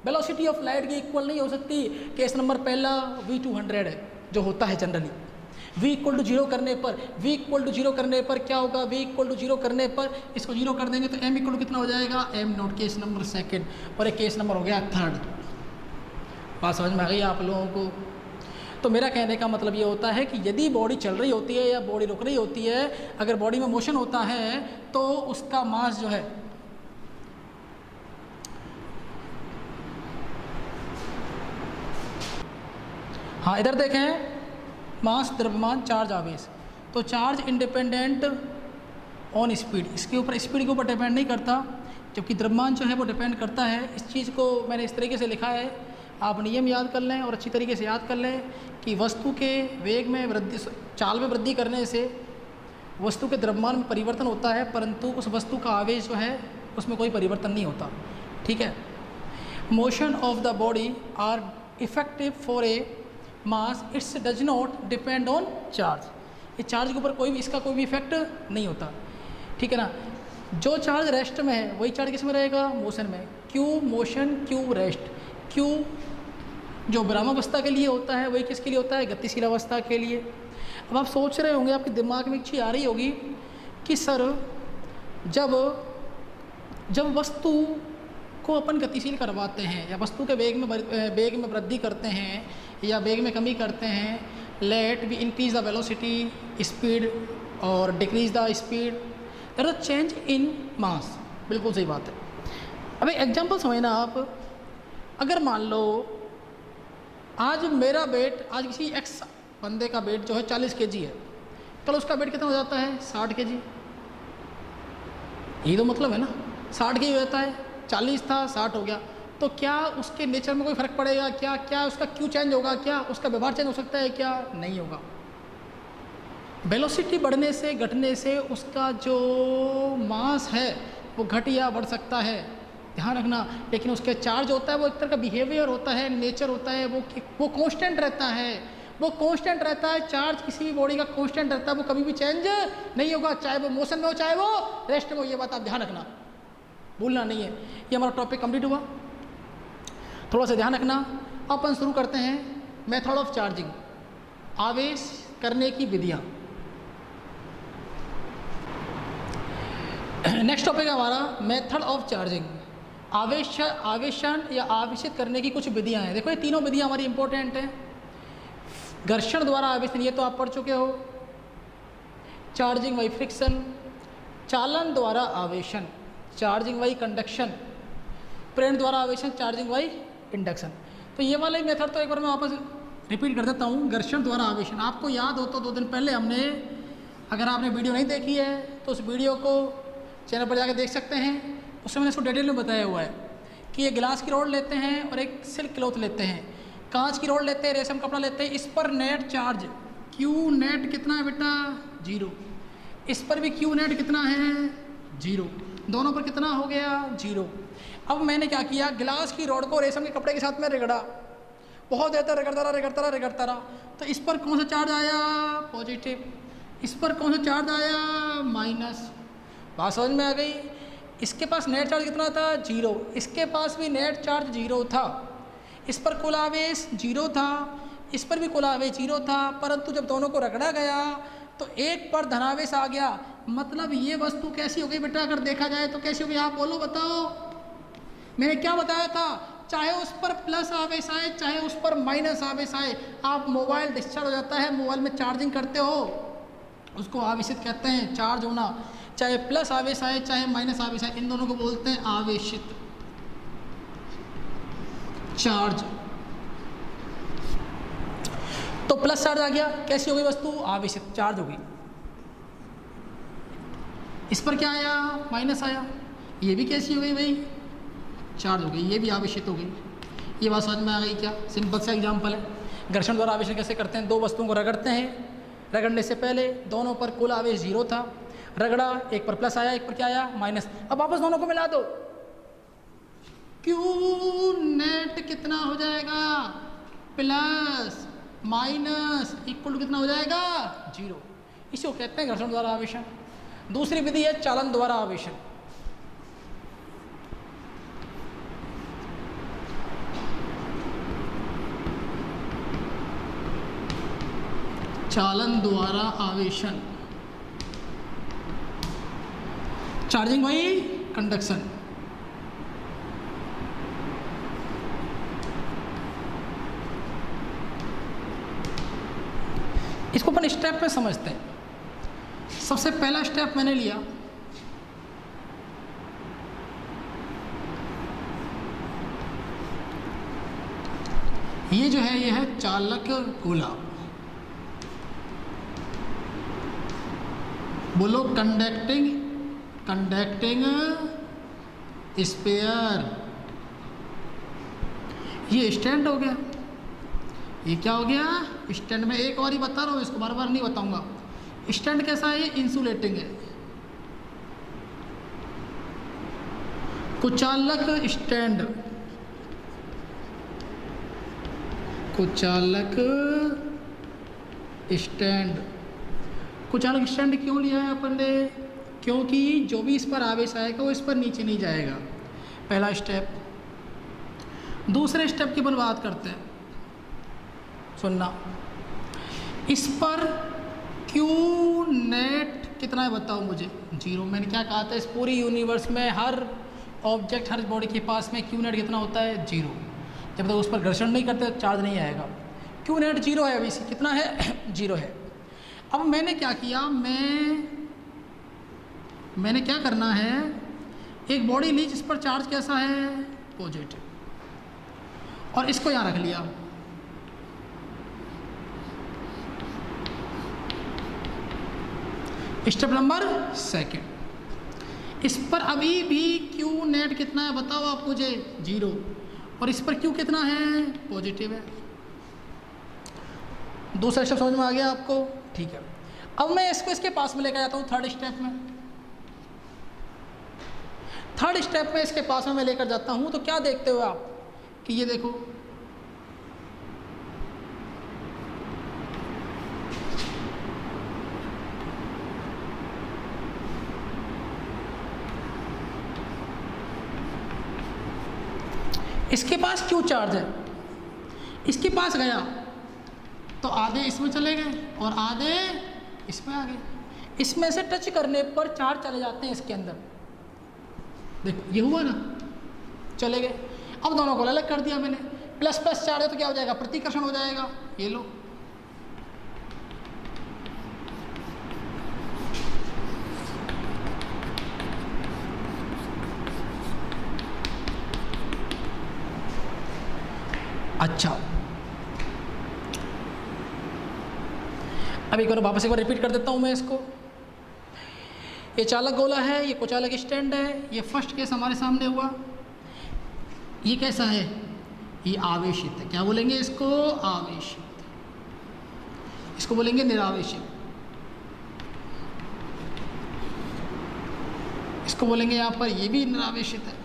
वेलोसिटी ऑफ लाइट की इक्वल नहीं हो सकती। केस नंबर पहला v200 है जो होता है जनरली। v इक्वल टू 0 करने पर, v इक्वल टू 0 करने पर क्या होगा, v इक्वल टू 0 करने पर इसको 0 कर देंगे तो m इक्वल टू कितना हो जाएगा, m0। केस नंबर सेकंड, और एक केस नंबर हो गया 3rd। बात समझ में आ गई आप लोगों को। तो मेरा कहने का मतलब ये होता है कि यदि बॉडी चल रही होती है या बॉडी रुक रही होती है, अगर बॉडी में मोशन होता है तो उसका मास जो है हाँ इधर देखें, मास, द्रव्यमान, चार्ज, आवेश। तो चार्ज इंडिपेंडेंट ऑन स्पीड, इसके ऊपर स्पीड के ऊपर डिपेंड नहीं करता, जबकि द्रव्यमान जो है वो डिपेंड करता है। इस चीज़ को मैंने इस तरीके से लिखा है, आप नियम याद कर लें और अच्छी तरीके से याद कर लें कि वस्तु के वेग में वृद्धि, चाल में वृद्धि करने से वस्तु के द्रव्यमान में परिवर्तन होता है, परंतु उस वस्तु का आवेश जो है उसमें कोई परिवर्तन नहीं होता। ठीक है। Motion of the body are effective for a mass, it's does not depend on charge. ये चार्ज के ऊपर कोई भी, इसका कोई भी इफेक्ट नहीं होता। ठीक है ना। जो चार्ज रेस्ट में है वही चार्ज किस में रहेगा, मोशन में। Q motion, Q rest. Q जो विरामावस्था के लिए होता है वही किसके लिए होता है, गतिशील अवस्था के लिए। अब आप सोच रहे होंगे, आपके दिमाग में एक चीज़ आ रही होगी कि सर जब वस्तु को अपन गतिशील करवाते हैं या वस्तु के वेग में वृद्धि करते हैं या वेग में कमी करते हैं, let we increase the velocity, speed, और decrease the speed, that is change in mass. बिल्कुल सही बात है। अब एक एग्जाम्पल समझना आप, अगर मान लो आज मेरा वेट, आज किसी एक्स बंदे का वेट जो है 40 kg है, कल उसका वेट कितना हो जाता है, 60 kg। यही तो मतलब है ना, 60 kg रहता है, 40 था 60 हो गया, तो क्या उसके नेचर में कोई फ़र्क पड़ेगा, क्या उसका क्यों चेंज होगा, क्या उसका व्यवहार चेंज हो सकता है, क्या नहीं होगा। वेलोसिटी बढ़ने से, घटने से उसका जो मास है वो घट या बढ़ सकता है, ध्यान रखना। लेकिन उसके चार्ज होता है वो एक तरह का बिहेवियर होता है, नेचर होता है, वो कांस्टेंट रहता है, वो कांस्टेंट रहता है। चार्ज किसी भी बॉडी का कांस्टेंट रहता है, वो कभी भी चेंज नहीं होगा, चाहे वो मोशन में हो चाहे वो रेस्ट में हो। ये बात आप ध्यान रखना, भूलना नहीं है। ये हमारा टॉपिक कंप्लीट हुआ, थोड़ा सा ध्यान रखना। अपन शुरू करते हैं मेथड ऑफ चार्जिंग, आवेश करने की विधियाँ। नेक्स्ट टॉपिक है हमारा मेथड ऑफ चार्जिंग, आवेशन या आवेशित करने की कुछ विधियां हैं। देखो ये तीनों विधियां हमारी इंपॉर्टेंट हैं। घर्षण द्वारा आवेशन, ये तो आप पढ़ चुके हो। चार्जिंग बाई फ्रिक्शन, चालन द्वारा आवेशन, चार्जिंग बाई कंडक्शन। प्रेरण द्वारा आवेशन, चार्जिंग बाई इंडक्शन। तो ये वाला ही मेथड तो एक बार मैं वापस रिपीट कर देता हूँ। घर्षण द्वारा आवेशन, आपको याद हो तो 2 दिन पहले हमने, अगर आपने वीडियो नहीं देखी है तो उस वीडियो को चैनल पर जाकर देख सकते हैं। उसमें मैंने इसको डिटेल में बताया हुआ है कि ये गिलास की रोड लेते हैं और एक सिल्क क्लॉथ लेते हैं, कांच की रोड लेते हैं, रेशम कपड़ा लेते हैं, इस पर नेट चार्ज क्यू नेट कितना है बेटा 0, इस पर भी क्यू नेट कितना है 0, दोनों पर कितना हो गया 0। अब मैंने क्या किया, गिलास की रोड को रेशम के कपड़े के साथ में रगड़ा, बहुत देर तक रगड़ता रहा, तो इस पर कौन सा चार्ज आया पॉजिटिव, इस पर कौन सा चार्ज आया माइनस। बात समझ में आ गई। इसके पास नेट चार्ज कितना था 0, इसके पास भी नेट चार्ज 0 था, इस पर कुल आवेश 0 था, इस पर भी कुल आवेश 0 था, परंतु जब दोनों को रगड़ा गया तो एक पर धनावेश आ गया। मतलब ये वस्तु कैसी हो गई बेटा, अगर देखा जाए तो कैसी हो गई, आप बोलो बताओ। मैंने क्या बताया था, चाहे उस पर प्लस आवेश आए चाहे उस पर माइनस आवेश आए, आप मोबाइल डिस्चार्ज हो जाता है, मोबाइल में चार्जिंग करते हो, उसको आवेशित कहते हैं, चार्ज होना। चाहे प्लस आवेश आए चाहे माइनस आवेश आए, इन दोनों को बोलते हैं आवेशित चार्ज। तो प्लस चार्ज आ गया, कैसी हो गई वस्तु आवेशित चार्ज हो गई। इस पर क्या आया माइनस आया, ये भी कैसी हो गई भाई चार्ज हो गई, ये भी आवेशित हो गई। ये बात समझ में आ गई क्या, सिंपल सा एग्जांपल है। घर्षण द्वारा आवेशन कैसे करते हैं, 2 वस्तुओं को रगड़ते हैं, रगड़ने से पहले दोनों पर कुल आवेश 0 था, रगड़ा, एक पर प्लस आया एक पर क्या आया माइनस। अब वापस दोनों को मिला दो, क्यू नेट कितना हो जाएगा प्लस माइनस इक्वल टू कितना हो जाएगा 0। इसी को कहते हैं घर्षण द्वारा आवेशन। दूसरी विधि है चालन द्वारा आवेशन। चालन द्वारा आवेशन, चार्जिंग भाई कंडक्शन। इसको अपन स्टेप पे समझते हैं। सबसे पहला स्टेप मैंने लिया, ये जो है ये है चालक गोला, बोलो कंडक्टिंग स्पेयर। ये स्टैंड हो गया, ये क्या हो गया स्टैंड। में एक और ही बता रहा हूँ, इसको बार बार नहीं बताऊंगा। स्टैंड कैसा है, ये इंसुलेटिंग है। कुचालक स्टैंड, कुचालक स्टैंड। कुचालक स्टैंड क्यों लिया है अपन ने, क्योंकि जो भी इस पर आवेश आएगा वो इस पर नीचे नहीं जाएगा, पहला स्टेप। दूसरे स्टेप की अपन बात करते हैं, सुनना। इस पर क्यू नेट कितना है बताओ मुझे 0। मैंने क्या कहा था, इस पूरी यूनिवर्स में हर ऑब्जेक्ट हर बॉडी के पास में क्यू नेट कितना होता है 0। जब तक उस पर घर्षण नहीं करते चार्ज नहीं आएगा। क्यू नेट 0 है, अभी कितना है 0 है। अब मैंने क्या किया, मैंने क्या करना है, एक बॉडी ली जिस पर चार्ज कैसा है पॉजिटिव, और इसको यहाँ रख लिया। स्टेप नंबर 2, इस पर अभी भी क्यू नेट कितना है बताओ आप मुझे 0, और इस पर क्यू कितना है पॉजिटिव है। दूसरा स्टेप समझ में आ गया आपको, ठीक है। अब मैं इसको इसके पास में लेकर जाता हूँ थर्ड स्टेप में। थर्ड स्टेप में इसके पास में मैं लेकर जाता हूँ, तो क्या देखते हो आप कि ये देखो इसके पास क्यू चार्ज है, इसके पास गया तो आधे इसमें चले गए और आधे इसमें आ गए। इसमें से टच करने पर चार्ज चले जाते हैं इसके अंदर, देखो ये हुआ ना, चले गए। अब दोनों को अलग कर दिया मैंने, प्लस प्लस चार्ज है तो क्या हो जाएगा प्रतिकर्षण हो जाएगा। ये लो, अच्छा, अब एक बार वापस एक बार रिपीट कर देता हूँ मैं इसको। ये चालक गोला है, ये कुचालक स्टैंड है, ये फर्स्ट केस हमारे सामने हुआ। ये कैसा है? ये आवेशित है। क्या बोलेंगे इसको? आवेशित। इसको बोलेंगे निरावेशित। इसको बोलेंगे यहाँ पर, ये भी निरावेशित है।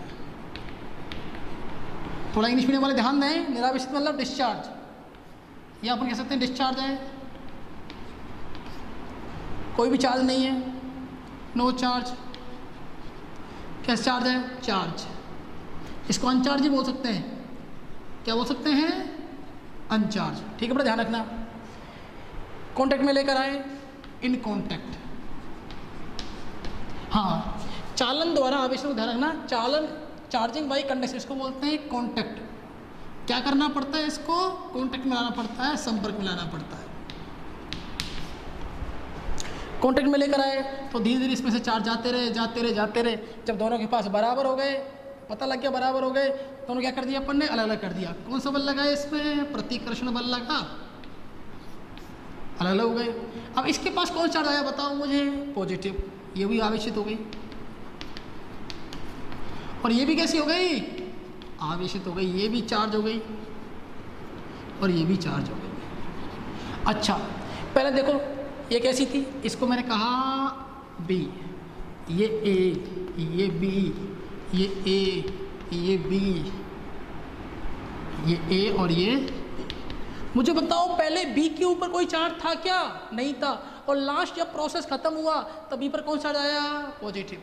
थोड़ा इंग्लिश मीडियम वाले ध्यान दें, निरावेशित मतलब डिस्चार्ज। या अपन कह सकते हैं डिस्चार्ज है, कोई भी चार्ज नहीं है, नो चार्ज। कैसा चार्ज है? चार्ज। इसको अनचार्ज ही बोल सकते हैं। क्या बोल सकते हैं? अनचार्ज। ठीक है, बड़ा ध्यान रखना। कॉन्टैक्ट में लेकर आए, इन कॉन्टैक्ट। हाँ, चालन द्वारा आवेश को ध्यान रखना। चालन, चार्जिंग बाई कंडक्शन, इसको बोलते हैं कॉन्टैक्ट। क्या करना पड़ता है? इसको कॉन्टैक्ट में लाना पड़ता है, संपर्क में लाना पड़ता है। कॉन्टैक्ट में लेकर आए तो धीरे धीरे इसमें से चार्ज जाते रहे, जाते रहे, जाते रहे। जब दोनों के पास बराबर हो गए, पता लग गया बराबर हो गए, दोनों क्या कर दिया अपन ने? अलग अलग कर दिया। कौन सा बल लगा है इसमें? प्रतिकर्षण बल लगा, अलग अलग हो गए। अब इसके पास कौन चार्ज आया बताओ मुझे? पॉजिटिव। ये भी आवेशित हो गई, और ये भी कैसी हो गई? आवेशित हो गई। ये भी चार्ज हो गई और ये भी चार्ज हो गई। अच्छा, पहले देखो ये कैसी थी? इसको मैंने कहा बी, ये ए, ये बी, ये ए, ये बी, ये ए और ये। मुझे बताओ पहले बी के ऊपर कोई चार्ज था क्या? नहीं था। और लास्ट जब प्रोसेस खत्म हुआ तब बी पर कौन चार्ज आया? पॉजिटिव।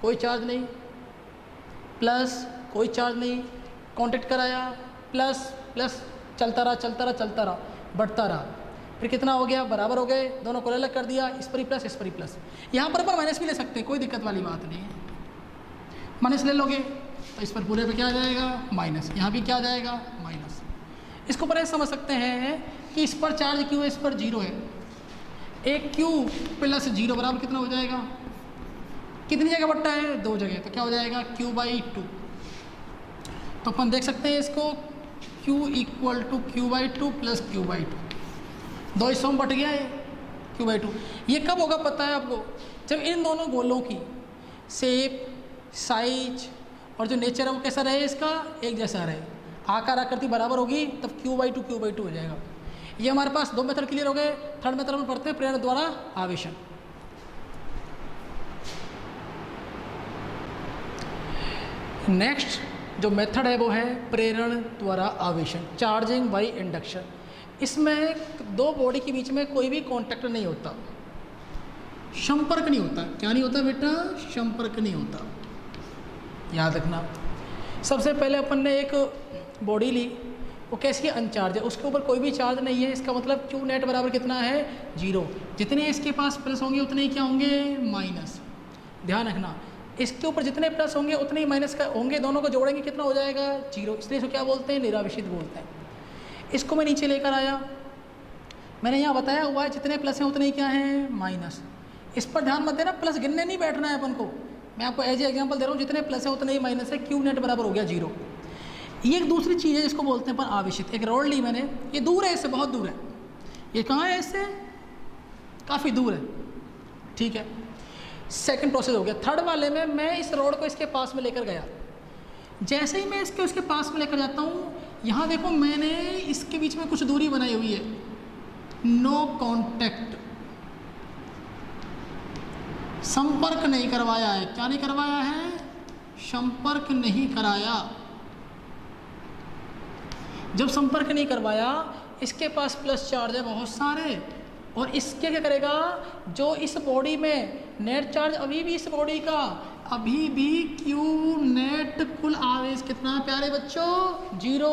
कोई चार्ज नहीं, प्लस कोई चार्ज नहीं, कांटेक्ट कराया, प्लस प्लस, चलता रहा चलता रहा चलता रहा, बढ़ता रहा। फिर कितना हो गया? बराबर हो गए, दोनों को अलग कर दिया, इस पर ही प्लस, इस पर ही प्लस। यहाँ पर अपन माइनस भी ले सकते हैं, कोई दिक्कत वाली बात नहीं है। माइनस ले लोगे तो इस पर पूरे पे क्या आ जाएगा? माइनस। यहाँ भी क्या आ जाएगा? माइनस। इसको पर ऐसे समझ सकते हैं कि इस पर चार्ज क्यू है, इस पर जीरो है। एक क्यू प्लस जीरो बराबर कितना हो जाएगा? कितनी जगह बट्टा है? 2 जगह। तो क्या हो जाएगा? Q by 2। तो अपन देख सकते हैं इसको, Q equal to Q by 2 plus Q by 2। 2 हिस्सों में बट गया है क्यू बाई 2। ये कब होगा पता है आपको? जब इन दोनों गोलों की शेप, साइज और जो नेचर है वो कैसा रहे, इसका एक जैसा रहे, आकार आकृति बराबर होगी, तब क्यू बाई 2 हो जाएगा। ये हमारे पास 2 मेथड क्लियर हो गए। थर्ड मेथड में पढ़ते हैं प्रेरण द्वारा आवेशन। नेक्स्ट जो मेथड है वो है प्रेरण द्वारा आवेशन, चार्जिंग बाई इंडक्शन। इसमें 2 बॉडी के बीच में कोई भी कांटेक्ट नहीं होता, संपर्क नहीं होता। क्या नहीं होता बेटा? संपर्क नहीं होता, याद रखना। सबसे पहले अपन ने एक बॉडी ली, वो कैसी? अनचार्ज है, उसके ऊपर कोई भी चार्ज नहीं है। इसका मतलब क्यू नेट बराबर कितना है? 0। जितने इसके पास प्लस होंगे उतने ही क्या होंगे? माइनस। ध्यान रखना, इसके ऊपर जितने प्लस होंगे उतने ही माइनस का होंगे। दोनों को जोड़ेंगे कितना हो जाएगा? 0। इसलिए इसको क्या बोलते हैं? निरावेशित बोलते हैं। इसको मैं नीचे लेकर आया, मैंने यहाँ बताया हुआ है जितने प्लस हैं उतने ही क्या हैं? माइनस। इस पर ध्यान मत देना, प्लस गिनने नहीं बैठना है अपन को। मैं आपको एज ए एग्जाम्पल दे रहा हूँ, जितने प्लस है उतने ही माइनस है। क्यू नेट बराबर हो गया 0। ये एक दूसरी चीज़ है जिसको बोलते हैं अपन आवेशित। एक रॉड ली मैंने, ये दूर है इससे, बहुत दूर है। ये कहाँ है? इससे काफ़ी दूर है, ठीक है। सेकंड प्रोसेस हो गया। थर्ड वाले में मैं इस रॉड को इसके पास में लेकर गया। जैसे ही मैं उसके पास में लेकर जाता हूँ, यहाँ देखो मैंने इसके बीच में कुछ दूरी बनाई हुई है, नो कॉन्टैक्ट, संपर्क नहीं करवाया है। क्या नहीं करवाया है? संपर्क नहीं कराया। जब संपर्क नहीं करवाया, इसके पास प्लस चार्ज है बहुत सारे, और इसके क्या करेगा? जो इस बॉडी में नेट चार्ज अभी भी इस बॉडी का अभी भी क्यू नेट कुल आवेश कितना प्यारे बच्चों? 0।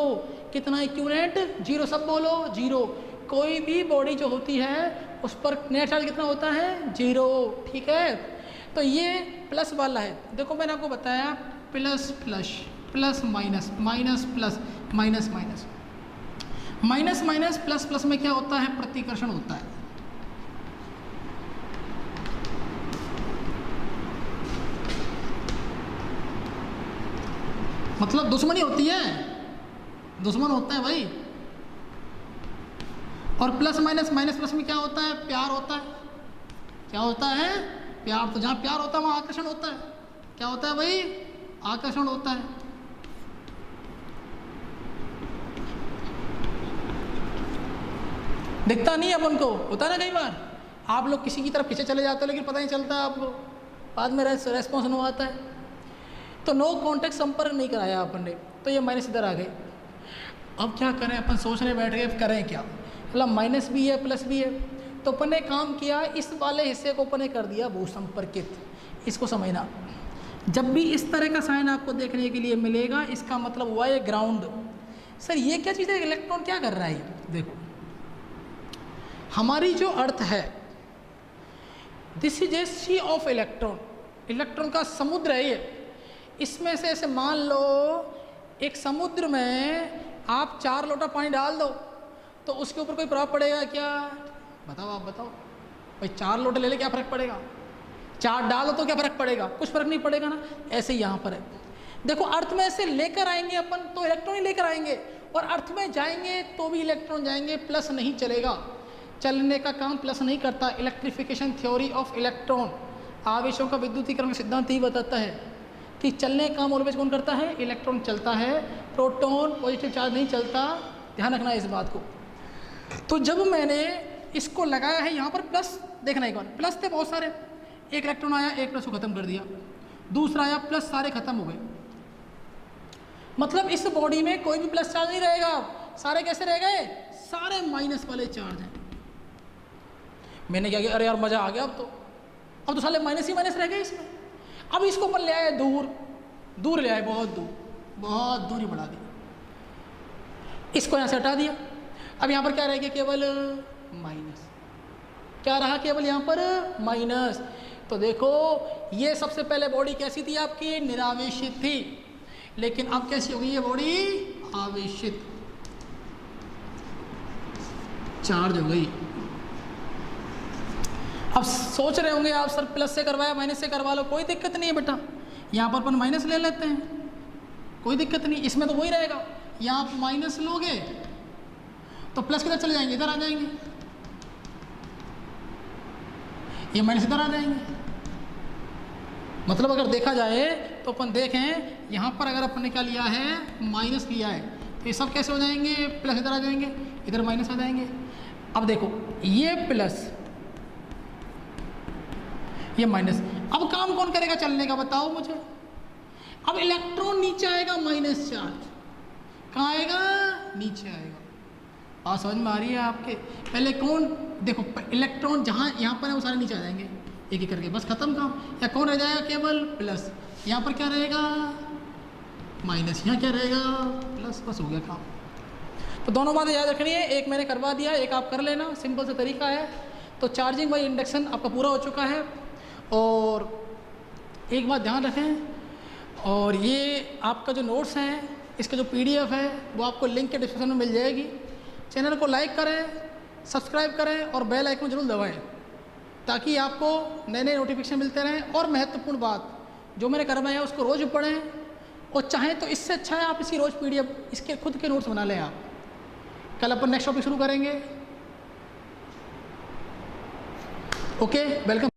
कितना है क्यू नेट? 0। सब बोलो 0। कोई भी बॉडी जो होती है उस पर नेट चार्ज कितना होता है? 0। ठीक है, तो ये प्लस वाला है। देखो मैंने आपको बताया plus plus, plus minus, minus plus, minus minus, minus minus plus plus में क्या होता है? प्रतिकर्षण होता है। मतलब दुश्मनी होती है? दुश्मन होता है भाई। और प्लस माइनस, माइनस प्लस में क्या होता है? प्यार होता है। क्या होता है? प्यार। तो जहाँ प्यार होता है वहाँ आकर्षण होता है। क्या होता है भाई? आकर्षण होता है। दिखता नहीं है अपन को, होता है ना कई बार आप लोग किसी की तरफ पीछे चले जाते हो लेकिन पता नहीं चलता आपको, बाद में रेस्पॉन्स नो आता है। तो नो कॉन्टेक्ट संपर्क नहीं कराया अपन ने, तो ये माइनस इधर आ गए। अब क्या करें? अपन सोचने बैठ गए करें क्या, मतलब माइनस भी है प्लस भी है। तो अपन ने काम किया, इस वाले हिस्से को अपन ने कर दिया भूसंपर्कित। इसको समझना, जब भी इस तरह का साइन आपको देखने के लिए मिलेगा इसका मतलब हुआ ये ग्राउंड। सर ये क्या चीज़ है? इलेक्ट्रॉन क्या कर रहा है? देखो हमारी जो अर्थ है, this is a sea of electron, electron का समुद्र है ये। इसमें से ऐसे मान लो एक समुद्र में आप 4 लोटा पानी डाल दो तो उसके ऊपर कोई प्रभाव पड़ेगा क्या? बताओ, आप बताओ भाई। 4 लोटे ले ले, क्या फ़र्क पड़ेगा? 4 डालो तो क्या फ़र्क पड़ेगा? कुछ फ़र्क नहीं पड़ेगा ना। ऐसे ही यहाँ पर है, देखो अर्थ में ऐसे लेकर आएंगे अपन तो इलेक्ट्रॉन ही लेकर आएंगे, और अर्थ में जाएंगे तो भी इलेक्ट्रॉन जाएंगे, प्लस नहीं चलेगा। चलने का काम प्लस नहीं करता। इलेक्ट्रिफिकेशन थ्योरी ऑफ इलेक्ट्रॉन, आवेशों का विद्युतीकरण का सिद्धांत ही बताता है कि चलने का काम ऑलवेज कौन करता है? इलेक्ट्रॉन चलता है, प्रोटॉन पॉजिटिव चार्ज नहीं चलता। ध्यान रखना इस बात को। तो जब मैंने इसको लगाया है यहाँ पर प्लस, देखना एक बार, प्लस थे बहुत सारे, एक इलेक्ट्रॉन आया, एक प्लस को खत्म कर दिया, दूसरा आया प्लस, सारे खत्म हो गए। मतलब इस बॉडी में कोई भी प्लस चार्ज नहीं रहेगा, सारे कैसे रह गए? सारे माइनस वाले चार्ज हैं। मैंने क्या किया? अरे यार मज़ा आ गया, अब तो साले माइनस ही माइनस रह गए इसमें। अब इसको अपन ले आए दूर, दूर ले आए, बहुत दूर, बहुत दूर ही बढ़ा दिया, इसको यहाँ से हटा दिया। अब यहाँ पर क्या रह गया? केवल माइनस। क्या रहा? केवल यहाँ पर माइनस। तो देखो ये सबसे पहले बॉडी कैसी थी आपकी? निरावेशित थी, लेकिन अब कैसी हो गई ये बॉडी? आवेशित, चार्ज हो गई। अब सोच रहे होंगे आप, सर प्लस से करवाया माइनस से करवा लो, कोई दिक्कत नहीं है बेटा। यहाँ पर अपन माइनस ले लेते हैं, कोई दिक्कत नहीं, इसमें तो वही रहेगा। यहाँ आप माइनस लोगे तो प्लस किधर चले जाएंगे? इधर आ जाएंगे, ये माइनस इधर आ जाएंगे। मतलब अगर देखा जाए तो अपन देखें यहाँ पर अगर अपन ने क्या लिया है? माइनस लिया है, तो ये सब कैसे हो जाएंगे? प्लस इधर आ जाएंगे, इधर माइनस आ जाएंगे। अब देखो ये प्लस, ये माइनस, अब काम कौन करेगा चलने का? बताओ मुझे। अब इलेक्ट्रॉन नीचे आएगा, माइनस चार्ज कहाँ आएगा? नीचे आएगा। बात समझ में आ रही है आपके? पहले कौन, देखो इलेक्ट्रॉन जहाँ यहाँ पर है वो सारे नीचे आ जाएंगे एक एक करके, बस खत्म काम। या कौन रह जाएगा? केवल प्लस। यहाँ पर क्या रहेगा? माइनस। यहाँ क्या रहेगा? प्लस। बस हो गया काम। तो दोनों बातें याद रखनी है, एक मैंने करवा दिया, एक आप कर लेना, सिंपल सा तरीका है। तो चार्जिंग बाई इंडक्शन आपका पूरा हो चुका है। और एक बात ध्यान रखें, और ये आपका जो नोट्स हैं, इसका जो PDF है वो आपको लिंक के डिस्क्रिप्शन में मिल जाएगी। चैनल को लाइक करें, सब्सक्राइब करें और बेल आइकन जरूर दबाएं ताकि आपको नए नए नोटिफिकेशन मिलते रहें। और महत्वपूर्ण बात, जो मैंने करवाया है उसको रोज़ पढ़ें, और चाहें तो इससे अच्छा है आप इसी रोज़ PDF इसके खुद के नोट्स बना लें आप। कल अपन नेक्स्ट टॉपिक शुरू करेंगे। Okay, welcome.